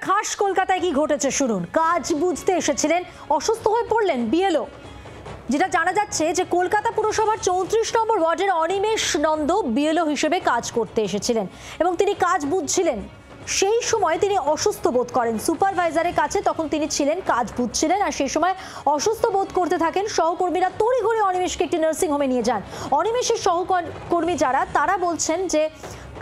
খাস কলকাতায় কি ঘটেছে শুনুন। কাজ বুঝতে এসেছিলেন, অসুস্থ হয়ে পড়লেন বিএলও। যেটা জানা যাচ্ছে যে কলকাতা পুরসভার 34 নম্বর ওয়ার্ডের অনিমেষ নন্দ বিএলও হিসেবে কাজ করতে এসেছিলেন এবং তিনি কাজ বুঝছিলেন। সেই সময় তিনি অসুস্থ বোধ করেন। সুপারভাইজারের কাছে তখন তিনি ছিলেন, কাজ বুঝছিলেন, আর সেই সময় অসুস্থ বোধ করতে থাকেন। সহকর্মীরা তড়িঘড়ি অনিমেষকে একটি নার্সিং হোমে নিয়ে যান। অনিমেষের সহকর্মী যারা, তারা বলছেন যে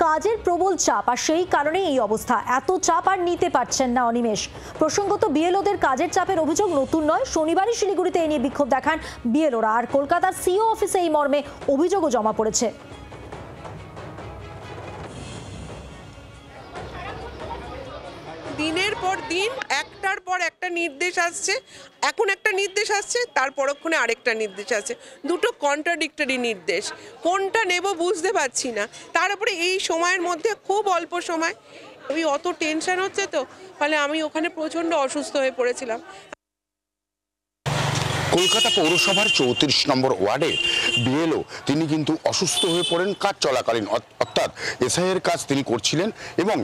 কাজের প্রবল চাপ, আর সেই কারণে এই অবস্থা। এত চাপ আর নিতে পারছেন না অনিমেষ। প্রসঙ্গত বিএলওদের কাজের চাপের অভিযোগ নতুন নয়। শনিবারই শিলিগুড়িতে এই নিয়ে বিক্ষোভ দেখান বিএলওরা, আর কলকাতার সিও অফিসে এই মর্মে অভিযোগও জমা পড়েছে। দিনের পর দিন একটার পর একটা নির্দেশ আসছে, এখন একটা নির্দেশ আসছে, তার পরক্ষণে আরেকটা নির্দেশ আসছে। দুটো কন্ট্রাডিক্টরি নির্দেশ, কোনটা নেব বুঝতে পারছি না। তার উপরে এই সময়ের মধ্যে খুব অল্প সময়, আমি অত টেনশন হচ্ছে তো, ফলে আমি ওখানে প্রচণ্ড অসুস্থ হয়ে পড়েছিলাম। কলকাতা পৌরসভার 34 নম্বর ওয়ার্ডে বিএলও তিনি কিন্তু অসুস্থ হয়ে পড়েন কাজ চলাকালীন, অর্থাৎ এসআইয়ের কাজ তিনি করছিলেন এবং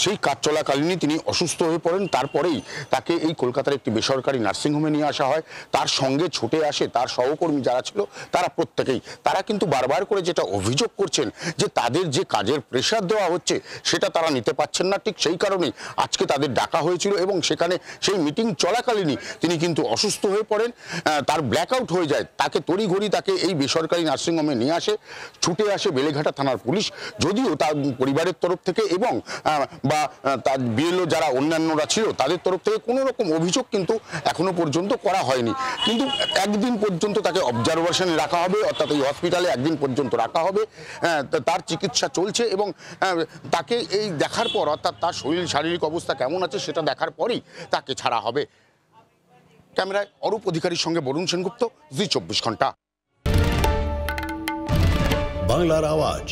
সেই কাজ চলাকালীনই তিনি অসুস্থ হয়ে পড়েন। তারপরেই তাকে এই কলকাতার একটি বেসরকারি নার্সিংহোমে নিয়ে আসা হয়। তার সঙ্গে ছুটে আসে তার সহকর্মী যারা ছিল, তারা প্রত্যেকেই। তারা কিন্তু বারবার করে যেটা অভিযোগ করছেন যে তাদের যে কাজের প্রেশার দেওয়া হচ্ছে সেটা তারা নিতে পারছেন না। ঠিক সেই কারণেই আজকে তাদের ডাকা হয়েছিল এবং সেখানে সেই মিটিং চলাকালীনই তিনি কিন্তু অসুস্থ হয়ে পড়েন। তার ব্ল্যাকআউট হয়ে যায়। তাকে তড়িঘড়ি তাকে এই বেসরকারি নার্সিংহোমে নিয়ে আসে, ছুটে আসে বেলেঘাটা থানার পুলিশ। যদিও তার পরিবারের তরফ থেকে এবং বা তার বিএলও যারা অন্যান্যরা ছিল তাদের তরফ থেকে কোনো রকম অভিযোগ কিন্তু এখনো পর্যন্ত করা হয়নি। কিন্তু একদিন পর্যন্ত তাকে অবজারভেশনে রাখা হবে, অর্থাৎ এই হসপিটালে একদিন পর্যন্ত রাখা হবে। তার চিকিৎসা চলছে এবং তাকে এই দেখার পর, অর্থাৎ তার শারীরিক অবস্থা কেমন আছে সেটা দেখার পরেই তাকে ছাড়া হবে। ক্যামেরায় অরূপ অধিকারীর সঙ্গে বরুণ সেনগুপ্ত, জি 24 ঘন্টা। বাংলার আওয়াজ,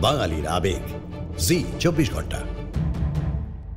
বাঙালির আবেগ, জি 24 ঘন্টা।